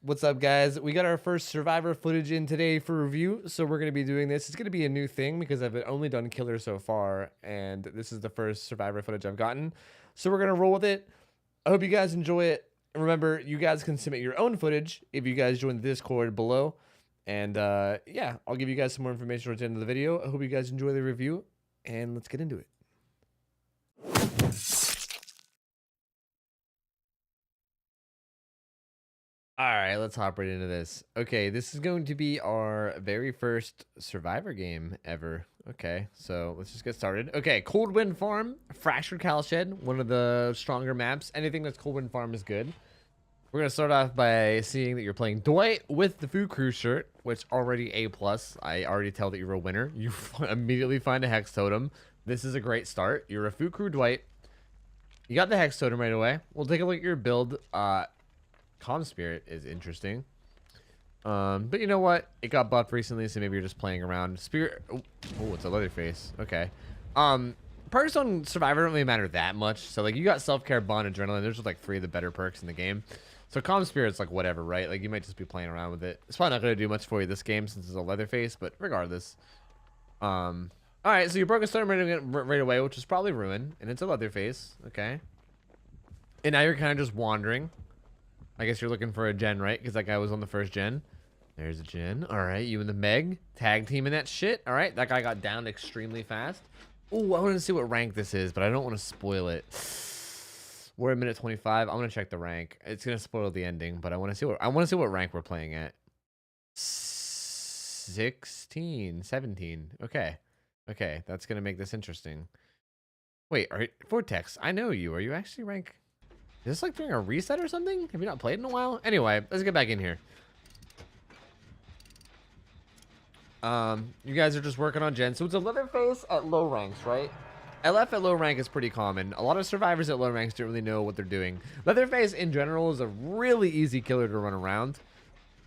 What's up, guys? We got our first Survivor footage in today for review, so we're going to be doing this. It's going to be a new thing because I've only done Killer so far, and this is the first Survivor footage I've gotten. So we're going to roll with it. I hope you guys enjoy it. And remember, you guys can submit your own footage if you guys join the Discord below. And yeah, I'll give you guys some more information at the end of the video. I hope you guys enjoy the review, and let's get into it. All right, let's hop right into this. Okay, this is going to be our very first Survivor game ever. Okay, so let's just get started. Okay, Cold Wind Farm, Fractured Cowshed, one of the stronger maps. Anything that's Cold Wind Farm is good. We're gonna start off by seeing that you're playing Dwight with the Food Crew shirt, which already A+. I already tell that you're a winner. You immediately find a Hex Totem. This is a great start. You're a Food Crew Dwight. You got the Hex Totem right away. We'll take a look at your build. Calm Spirit is interesting. But you know what? It got buffed recently, so maybe you're just playing around. Spirit. Oh, it's a Leatherface. Okay. Perks on Survivor don't really matter that much. So like you got Self-Care, Bond, Adrenaline. There's just like 3 of the better perks in the game. So Calm Spirit's like whatever, right? Like you might just be playing around with it. It's probably not gonna do much for you this game since it's a Leatherface, but regardless. All right, so you broke a storm right away, which is probably Ruin, and it's a Leatherface. Okay. And now you're kind of just wandering. I guess you're looking for a gen, right? Because that guy was on the first gen. There's a gen. All right, you and the Meg tag teaming that shit. All right, that guy got down extremely fast. Oh, I want to see what rank this is, but I don't want to spoil it. We're at minute 25. I'm gonna check the rank. It's gonna spoil the ending, but I want to see what rank we're playing at. 16, 17. Okay, okay, that's gonna make this interesting. Wait, Vortex? I know you. Are you actually rank? Is this like doing a reset or something? Have you not played in a while? Anyway, let's get back in here. You guys are just working on gen. So it's a Leatherface at low ranks, right? LF at low rank is pretty common. A lot of survivors at low ranks don't really know what they're doing. Leatherface in general is a really easy killer to run around.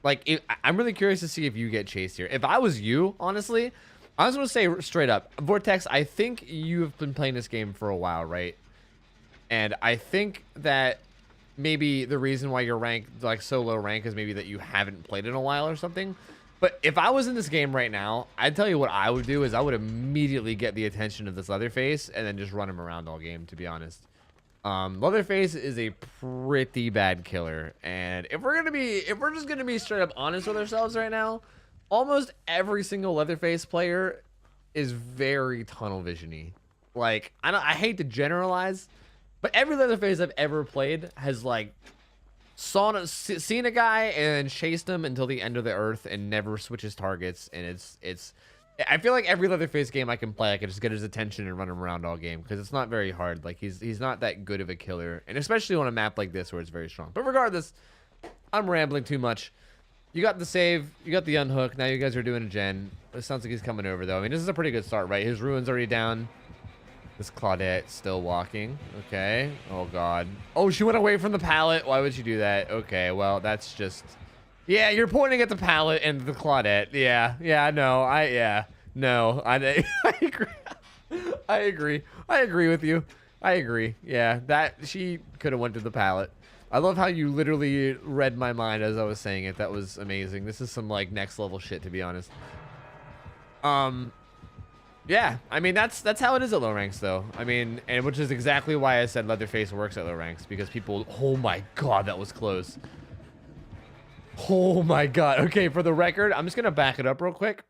Like, I'm really curious to see if you get chased here. If I was you, honestly, I was going to say straight up, Vortex, I think you've been playing this game for a while, right? And I think that maybe the reason why you're ranked like so low rank is maybe that you haven't played in a while or something. But if I was in this game right now, I'd tell you what I would do is I would immediately get the attention of this Leatherface and then just run him around all game, to be honest. Leatherface is a pretty bad killer. And if we're just gonna be straight up honest with ourselves right now, almost every single Leatherface player is very tunnel vision-y. Like, I hate to generalize, but every Leatherface I've ever played has like seen a guy and chased him until the end of the earth and never switches targets. And I feel like every Leatherface game I can play, I can just get his attention and run him around all game because it's not very hard. Like he's not that good of a killer, and especially on a map like this where it's very strong. But regardless, I'm rambling too much. You got the save, you got the unhook. Now you guys are doing a gen. It sounds like he's coming over though. I mean, this is a pretty good start, right? His ruin's already down. This Claudette still walking. Okay. Oh, God. Oh, she went away from the pallet. Why would she do that? Okay, well, that's just... Yeah, you're pointing at the pallet and the Claudette. Yeah. Yeah, no. No. I agree. I agree. I agree with you. I agree. Yeah, that... She could have went to the pallet. I love how you literally read my mind as I was saying it. That was amazing. This is some, like, next level shit, to be honest. Yeah, I mean, that's how it is at low ranks, though. I mean, and which is exactly why I said Leatherface works at low ranks, because people... Oh, my God, that was close. Oh, my God. Okay, for the record, I'm just going to back it up real quick.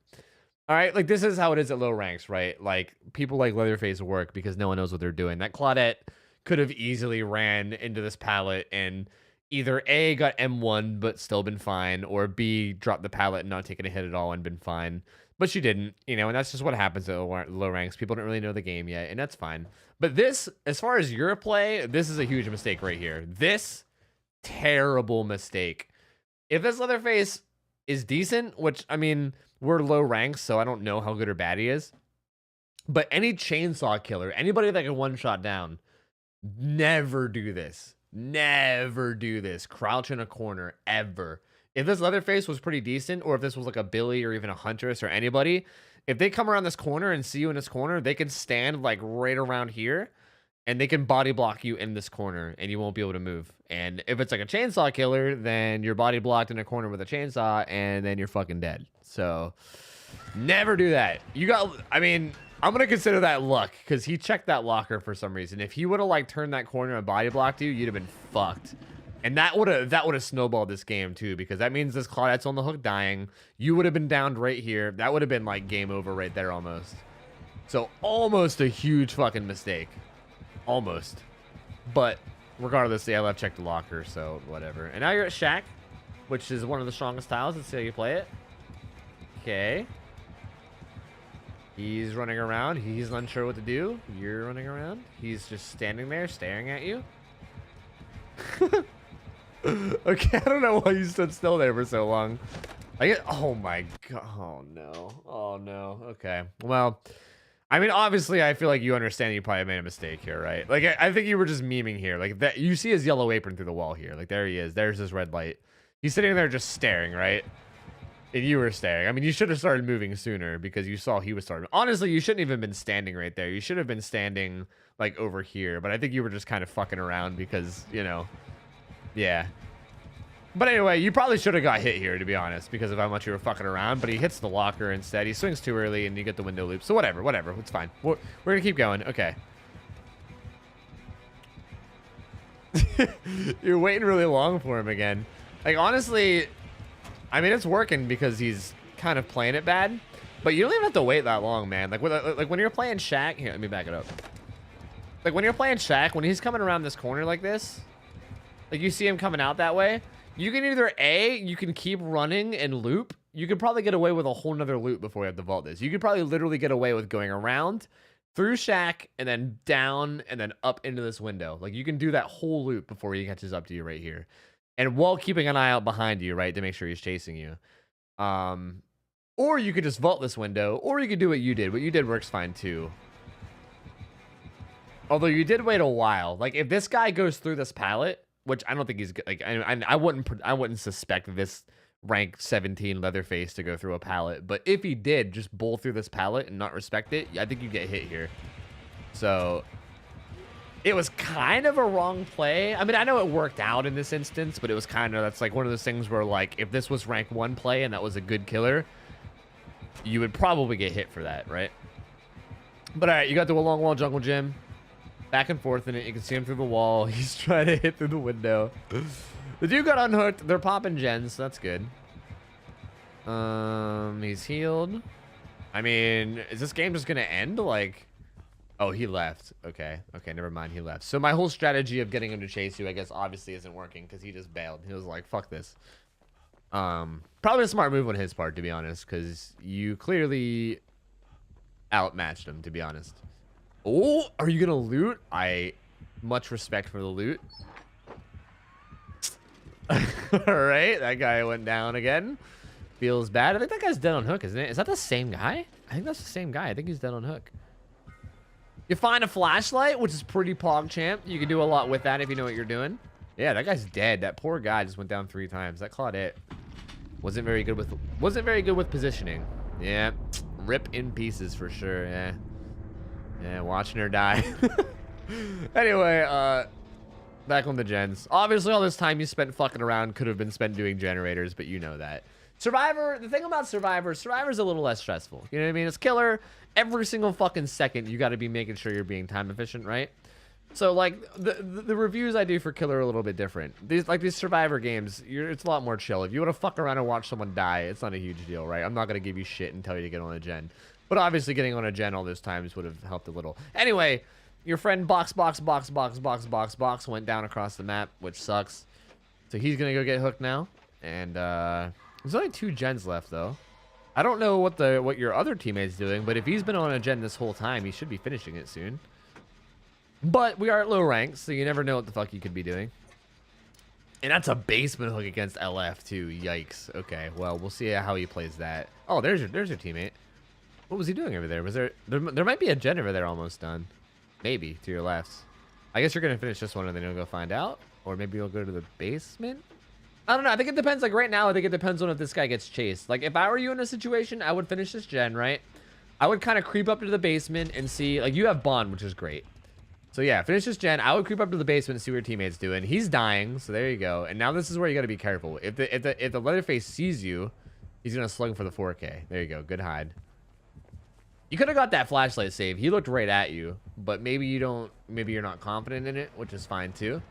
All right, like, this is how it is at low ranks, right? Like, people like Leatherface work because no one knows what they're doing. That Claudette could have easily ran into this pallet and either A, got M1 but still been fine, or B, dropped the pallet and not taken a hit at all and been fine. But she didn't, you know, and that's just what happens at low ranks. People don't really know the game yet, and that's fine. But this, as far as your play, this is a huge mistake right here. This, terrible mistake. If this Leatherface is decent, which, I mean, we're low ranks, so I don't know how good or bad he is. But any chainsaw killer, anybody that can one-shot down, never do this. Never do this. Crouch in a corner, ever. If this Leatherface was pretty decent, or if this was like a Billy or even a Huntress or anybody, if they come around this corner and see you in this corner, they can stand like right around here and they can body block you in this corner and you won't be able to move. And if it's like a chainsaw killer, then you're body blocked in a corner with a chainsaw and then you're fucking dead. So never do that. I mean, I'm going to consider that luck because he checked that locker for some reason. If he would have like turned that corner and body blocked you, you'd have been fucked. And that would have snowballed this game too, because that means this Claudette's on the hook dying. You would have been downed right here. That would have been like game over right there almost. So almost a huge fucking mistake. Almost. But regardless, the LF checked the locker, so whatever. And now you're at Shack, which is one of the strongest tiles. Let's see how you play it. Okay. He's running around. He's unsure what to do. You're running around. He's just standing there staring at you. Okay, I don't know why you stood still there for so long. Oh my god. Oh no. Oh no. Okay. Well, I mean, obviously, I feel like you understand you probably made a mistake here, right? Like, I think you were just memeing here. Like, that you see his yellow apron through the wall here. Like, there he is. There's his red light. He's sitting there just staring, right? And you were staring. I mean, you should have started moving sooner because you saw he was starting. Honestly, you shouldn't even been standing right there. You should have been standing, like, over here. But I think you were just kind of fucking around because, you know, yeah. But anyway, you probably should have got hit here, to be honest, because of how much you were fucking around. But he hits the locker instead. He swings too early, and you get the window loop. So whatever. It's fine. We're going to keep going. Okay. You're waiting really long for him again. Like, honestly, I mean, it's working because he's kind of playing it bad. But you don't even have to wait that long, man. Like when you're playing Shack... Here, let me back it up. Like, when you're playing Shack, when he's coming around this corner like this, like, you see him coming out that way... You can either you can keep running and loop. You could probably get away with a whole nother loop before you have to vault this. You could probably literally get away with going around, through Shack, and then down, and then up into this window. Like, you can do that whole loop before he catches up to you right here. And while keeping an eye out behind you, right, to make sure he's chasing you. Or you could just vault this window, or you could do what you did. What you did works fine, too. Although you did wait a while. Like, if this guy goes through this pallet... Which I don't think he's like. I wouldn't suspect this rank 17 Leatherface to go through a pallet. But if he did just bowl through this pallet and not respect it, I think you get hit here. So it was kind of a wrong play. I mean, I know it worked out in this instance, but it was kind of, that's like one of those things where, like, if this was rank 1 play and that was a good killer, you would probably get hit for that, right? But all right, you got the long wall jungle gym. Back and forth in it. You can see him through the wall. He's trying to hit through the window. The dude got unhooked. They're popping gens. So that's good. He's healed. I mean, is this game just going to end? Like, oh, he left. Okay. Okay, never mind. He left. So my whole strategy of getting him to chase you, I guess, obviously isn't working because he just bailed. He was like, fuck this. Probably a smart move on his part, to be honest, because you clearly outmatched him, to be honest. Oh, are you gonna loot? Much respect for the loot. Alright, that guy went down again. Feels bad. I think that guy's dead on hook, isn't it? Is that the same guy? I think that's the same guy. I think he's dead on hook. You find a flashlight, which is pretty PogChamp. You can do a lot with that if you know what you're doing. Yeah, that guy's dead. That poor guy just went down 3 times. That Claudette wasn't very good with positioning. Yeah. Rip in pieces for sure, yeah. Yeah, watching her die. Anyway, back on the gens. Obviously, all this time you spent fucking around could have been spent doing generators, but you know that. Survivor, the thing about Survivor's a little less stressful. You know what I mean? It's killer. Every single fucking second, you got to be making sure you're being time efficient, right? So, like, the reviews I do for Killer are a little bit different. These Survivor games, it's a lot more chill. If you want to fuck around and watch someone die, it's not a huge deal, right? I'm not going to give you shit and tell you to get on a gen. But obviously getting on a gen all those times would have helped a little. Anyway, your friend box went down across the map, which sucks. So he's going to go get hooked now. And there's only 2 gens left, though. I don't know what your other teammate's doing, but if he's been on a gen this whole time, he should be finishing it soon. But we are at low ranks, so you never know what the fuck you could be doing. And that's a basement hook against LF, too. Yikes. Okay, well, we'll see how he plays that. Oh, there's your teammate. What was he doing over there? Was there might be a gen over there almost done. Maybe, to your left. I guess you're going to finish this one and then you'll go find out. Or maybe you'll go to the basement. I don't know. I think it depends. Like, right now, I think it depends on if this guy gets chased. Like, if I were you in a situation, I would finish this gen, right? I would kind of creep up to the basement and see. Like, you have Bond, which is great. So yeah, finish this gen. I would creep up to the basement and see what your teammate's doing. He's dying, so there you go. And now this is where you got to be careful. If the Leatherface sees you, he's gonna slug for the 4K. There you go. Good hide. You could have got that flashlight save. He looked right at you, but maybe you don't. Maybe you're not confident in it, which is fine too.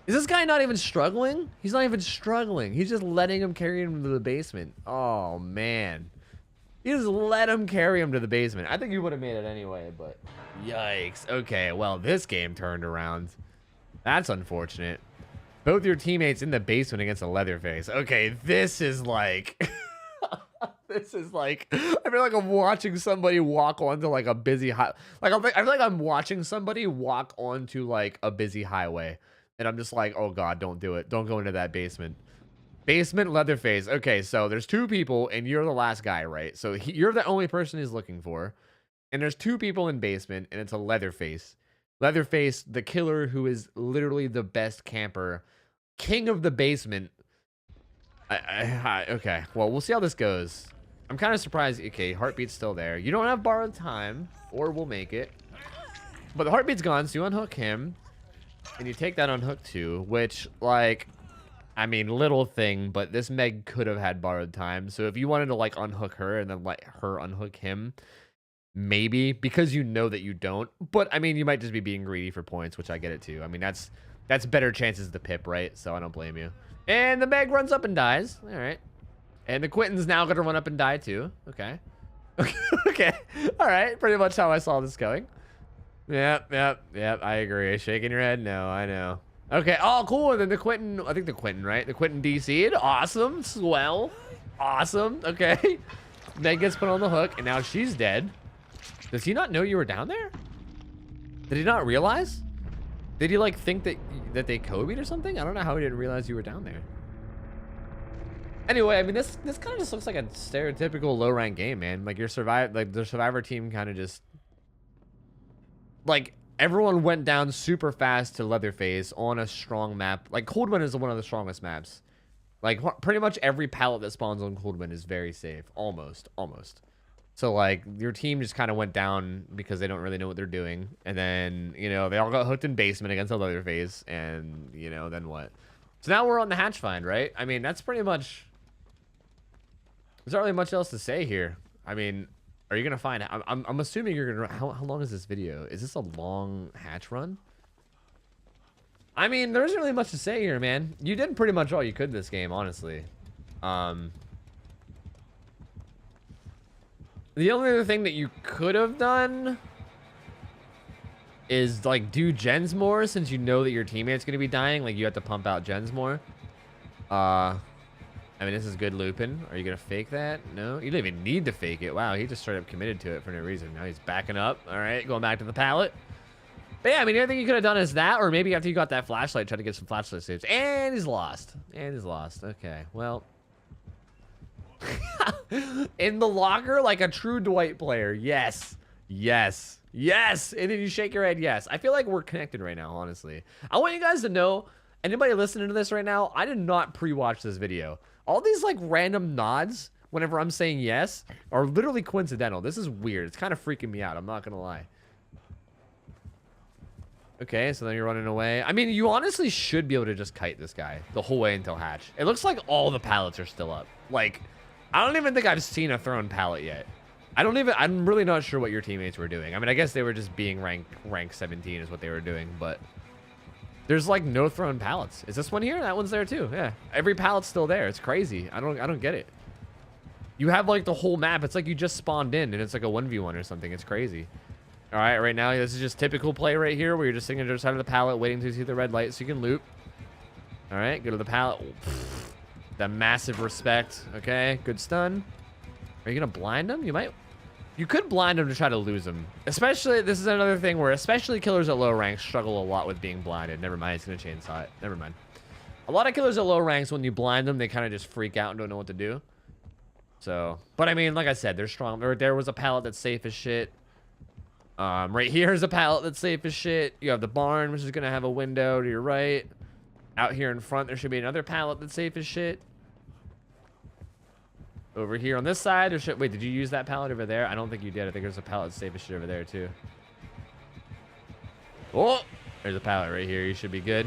Is this guy not even struggling? He's not even struggling. He's just letting him carry him to the basement. Oh man. He just let him carry him to the basement. I think you would have made it anyway, but yikes. Okay, well, this game turned around. That's unfortunate. Both your teammates in the basement against a Leatherface. Okay, this is like... this is like... I feel like I'm watching somebody walk onto like a busy... I feel like I'm watching somebody walk onto like a busy highway. And I'm just like, oh God, don't do it. Don't go into that basement. Basement Leatherface. Okay, so there's 2 people and you're the last guy, right? So you're the only person he's looking for. And there's 2 people in basement and it's a Leatherface. Leatherface, the killer who is literally the best camper. King of the basement. Okay, well, we'll see how this goes. I'm kind of surprised. Okay, heartbeat's still there. You don't have borrowed time or we'll make it. But the heartbeat's gone, so you unhook him. And you take that unhook too, which, like... I mean, little thing, but this Meg could have had borrowed time. So if you wanted to like unhook her and then let her unhook him, maybe, because you know that you don't. But I mean, you might just be being greedy for points, which I get it too. I mean, that's better chances to Pip, right? So I don't blame you. And the Meg runs up and dies. All right. And the Quentin's now going to run up and die too. Okay. Okay. All right. Pretty much how I saw this going. Yep. I agree. Shaking your head. No, I know. Okay, oh, cool. And then the Quentin, I think the Quentin, right? The Quentin DC'd. Awesome. Swell. Awesome. Okay. Meg gets put on the hook, and now she's dead. Does he not know you were down there? Did he not realize? Did he, like, think that they Kobe'd or something? I don't know how he didn't realize you were down there. Anyway, I mean, this kind of just looks like a stereotypical low-rank game, man. Like, the Survivor team kind of just... Like... Everyone went down super fast to Leatherface on a strong map. Like, Coldwind is one of the strongest maps. Like, pretty much every pallet that spawns on Coldwind is very safe. Almost. So, like, your team just kind of went down because they don't really know what they're doing. And then, you know, they all got hooked in basement against a Leatherface. And, you know, then what? So now we're on the hatch find, right? I mean, that's pretty much... There's not really much else to say here. I mean... Are you gonna find? I'm assuming you're gonna. How long is this video? Is this a long hatch run? I mean, there isn't really much to say here, man. You did pretty much all you could this game, honestly. The only other thing that you could have done is like do gens more, since you know that your teammate's gonna be dying. Like you have to pump out gens more. I mean, this is good looping. Are you going to fake that? No? You don't even need to fake it. Wow, he just straight up committed to it for no reason. Now he's backing up. All right, going back to the pallet. But yeah, I mean, everything you could have done is that, or maybe after you got that flashlight, try to get some flashlight saves. And he's lost. Okay, well. In the locker, like a true Dwight player. Yes. And then you shake your head, yes. I feel like we're connected right now, honestly. I want you guys to know, anybody listening to this right now, I did not pre-watch this video. All these like random nods whenever I'm saying yes are literally coincidental. This is weird. It's kind of freaking me out. I'm not going to lie. Okay, so then you're running away. I mean, you honestly should be able to just kite this guy the whole way until hatch. It looks like all the pallets are still up. Like, I don't even think I've seen a thrown pallet yet. I'm really not sure what your teammates were doing. I mean, I guess they were just being rank 17 is what they were doing, but... There's like no thrown pallets. Is this one here? That one's there too. Yeah. Every pallet's still there. It's crazy. I don't get it. You have like the whole map. It's like you just spawned in and it's like a 1v1 or something. It's crazy. All right, right now this is just typical play right here where you're just sitting on the other side of the pallet waiting to see the red light so you can loop. All right, go to the pallet. The massive respect. Okay, good stun. Are you gonna blind him? You could blind him to try to lose him. Especially, this is another thing where especially killers at low ranks struggle a lot with being blinded. Never mind, it's gonna chainsaw it. Never mind. A lot of killers at low ranks, when you blind them, they kind of just freak out and don't know what to do. So, but I mean, like I said, they're strong. There was a pallet that's safe as shit. Right here is a pallet that's safe as shit. You have the barn, which is gonna have a window to your right. Out here in front, there should be another pallet that's safe as shit. Over here on this side, there should... Wait, did you use that pallet over there? I don't think you did. I think there's a pallet safe as shit over there, too. Oh, there's a pallet right here. You should be good.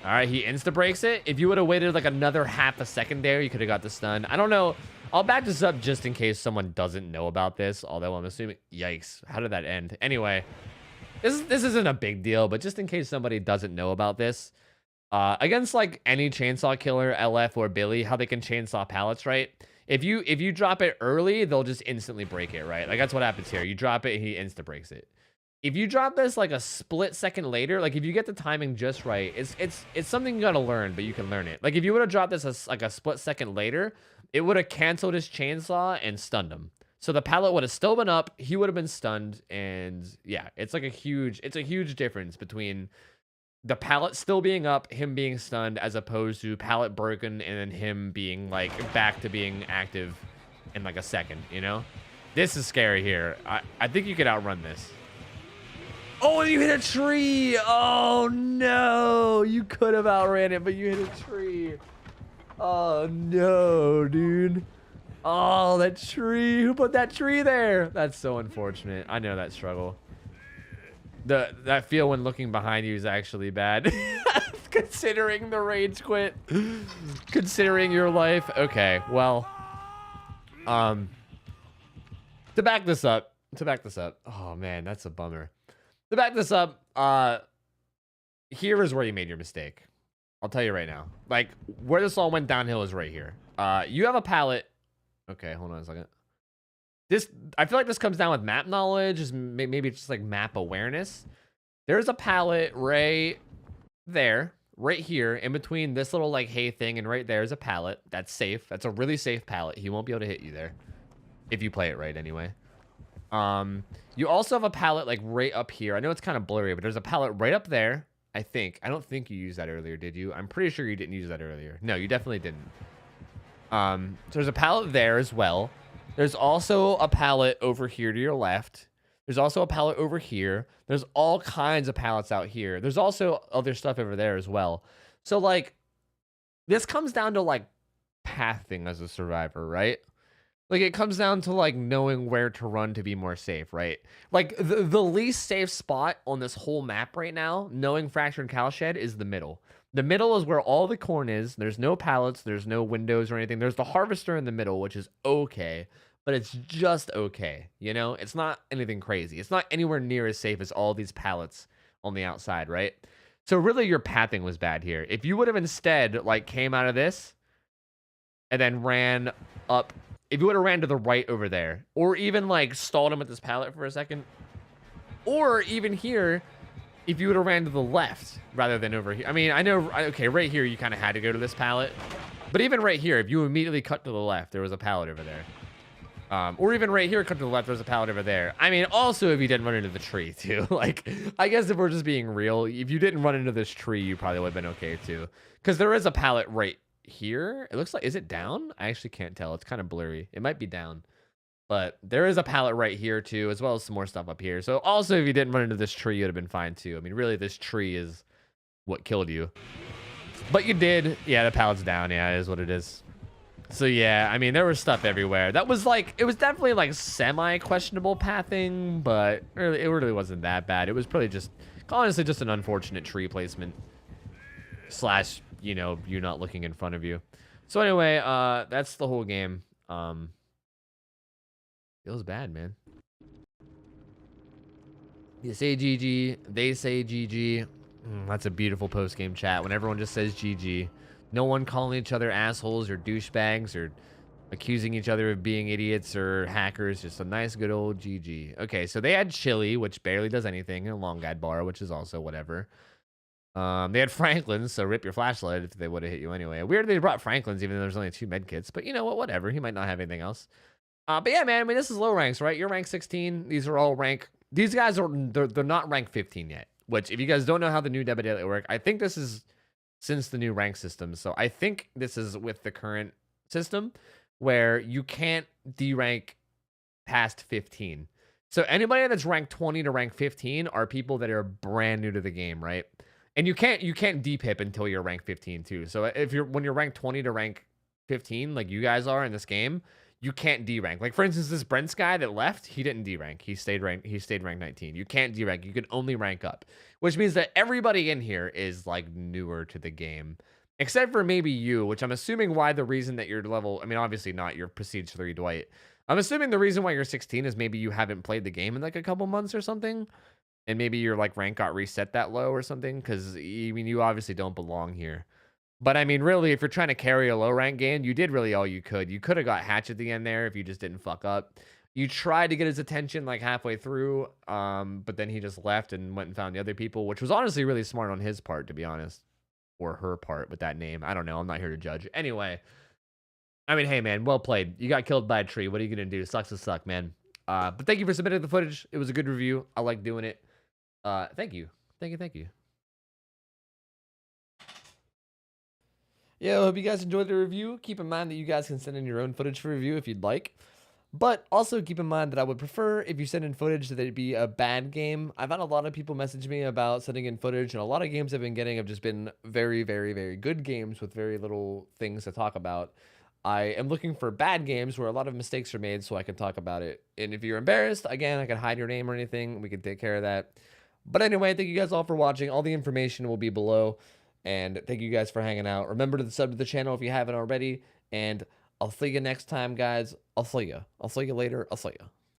All right, he insta-breaks it. If you would have waited like another half a second there, you could have got the stun. I don't know. I'll back this up just in case someone doesn't know about this, although I'm assuming... Yikes. How did that end? Anyway, this isn't a big deal, but just in case somebody doesn't know about this, against like any chainsaw killer, LF or Billy, how they can chainsaw pallets, right? If you drop it early, they'll just instantly break it, right? Like that's what happens here. You drop it, and he insta-breaks it. If you drop this like a split second later, like if you get the timing just right, it's something you gotta learn, but you can learn it. Like if you would have dropped this like a split second later, it would have canceled his chainsaw and stunned him. So the pallet would have still been up, he would have been stunned, and yeah, it's a huge difference between the pallet still being up, him being stunned, as opposed to pallet broken and then him being like back to being active in like a second, you know? This is scary here. I think you could outrun this. Oh, and you hit a tree. Oh, no. You could have outran it, but you hit a tree. Oh, no, dude. Oh, that tree. Who put that tree there? That's so unfortunate. I know that struggle. That feel when looking behind you is actually bad. Considering the rage quit. Considering your life. Okay, well. To back this up. Oh, man, that's a bummer. To back this up, here is where you made your mistake. I'll tell you right now. Like, where this all went downhill is right here. You have a pallet. Okay, hold on a second. I feel like this comes down with map knowledge, maybe just like map awareness. There's a pallet right there, right here, in between this little like hay thing, and right there is a pallet. That's safe. That's a really safe pallet. He won't be able to hit you there. If you play it right, anyway. You also have a pallet like right up here. I know it's kind of blurry, but there's a pallet right up there. I think. I don't think you used that earlier, did you? I'm pretty sure you didn't use that earlier. No, you definitely didn't. So there's a pallet there as well. There's also a pallet over here to your left. There's also a pallet over here. There's all kinds of pallets out here. There's also other stuff over there as well. So like, this comes down to like pathing as a survivor, right? Like, it comes down to, like, knowing where to run to be more safe, right? Like, the least safe spot on this whole map right now, knowing Fractured Cowshed, is the middle. The middle is where all the corn is. There's no pallets. There's no windows or anything. There's the harvester in the middle, which is okay. But it's just okay, you know? It's not anything crazy. It's not anywhere near as safe as all these pallets on the outside, right? So, really, your pathing was bad here. If you would have instead, like, came out of this and then ran up... If you would have ran to the right over there, or even like stalled him at this pallet for a second, or even here, if you would have ran to the left rather than over here. I mean, I know, okay, right here, you kind of had to go to this pallet, but even right here, if you immediately cut to the left, there was a pallet over there. Or even right here, cut to the left, there's a pallet over there. I mean, also, if you didn't run into the tree too, like, I guess if we're just being real, if you didn't run into this tree, you probably would have been okay too. Because there is a pallet right here. It looks like, is it down? I actually can't tell. It's kind of blurry. It might be down, but there is a pallet right here too, as well as some more stuff up here. So also, if you didn't run into this tree, you'd have been fine too. I mean, really, this tree is what killed you, but you did. Yeah, the pallet's down. Yeah, it is what it is. So yeah, I mean, there was stuff everywhere. That was like, it was definitely like semi-questionable pathing, but it really wasn't that bad. It was probably just, honestly, just an unfortunate tree placement slash, you know, you not looking in front of you. So anyway, that's the whole game. Feels bad, man. You say GG, they say GG. That's a beautiful post-game chat when everyone just says GG. No one calling each other assholes or douchebags or accusing each other of being idiots or hackers. Just a nice good old GG. Okay, so they had chili, which barely does anything, and a long guide bar, which is also whatever. They had Franklin's, so rip your flashlight if they would have hit you anyway. Weird they brought Franklin's even though there's only 2 med kits, but you know what, whatever. He might not have anything else. But yeah, man, I mean, this is low ranks, right? You're rank 16. These are all rank... These guys are... They're not rank 15 yet, which if you guys don't know how the new Debit Daily work, I think this is since the new rank system. So I think this is with the current system where you can't derank past 15. So anybody that's rank 20 to rank 15 are people that are brand new to the game, right? And you can't depip until you're rank 15 too. So if when you're rank 20 to rank 15, like you guys are in this game, you can't D-rank. Like, for instance, this Brent's guy that left, he didn't D-rank. He stayed ranked 19. You can't D-rank. You can only rank up, which means that everybody in here is, like, newer to the game. Except for maybe you, which I'm assuming why the reason that you're level... I mean, obviously not. You're Prestige 3 Dwight. I'm assuming the reason why you're 16 is maybe you haven't played the game in, like, a couple months or something. And maybe your, like, rank got reset that low or something. Because, I mean, you obviously don't belong here. But I mean, really, if you're trying to carry a low rank game, you did really all you could. You could have got Hatch at the end there if you just didn't fuck up. You tried to get his attention like halfway through, but then he just left and went and found the other people, which was honestly really smart on his part, to be honest. Or her part with that name. I don't know. I'm not here to judge. Anyway, I mean, hey, man, well played. You got killed by a tree. What are you going to do? Sucks to suck, man. But thank you for submitting the footage. It was a good review. I like doing it. Thank you. Thank you. Yeah, I hope you guys enjoyed the review. Keep in mind that you guys can send in your own footage for review if you'd like. But also keep in mind that I would prefer if you send in footage that it be a bad game. I've had a lot of people message me about sending in footage, and a lot of games I've been getting have just been very, very, very good games with very little things to talk about. I am looking for bad games where a lot of mistakes are made so I can talk about it. And if you're embarrassed, again, I can hide your name or anything. We can take care of that. But anyway, thank you guys all for watching. All the information will be below. And thank you guys for hanging out. Remember to sub to the channel if you haven't already. And I'll see you next time, guys. I'll see you later. I'll see you.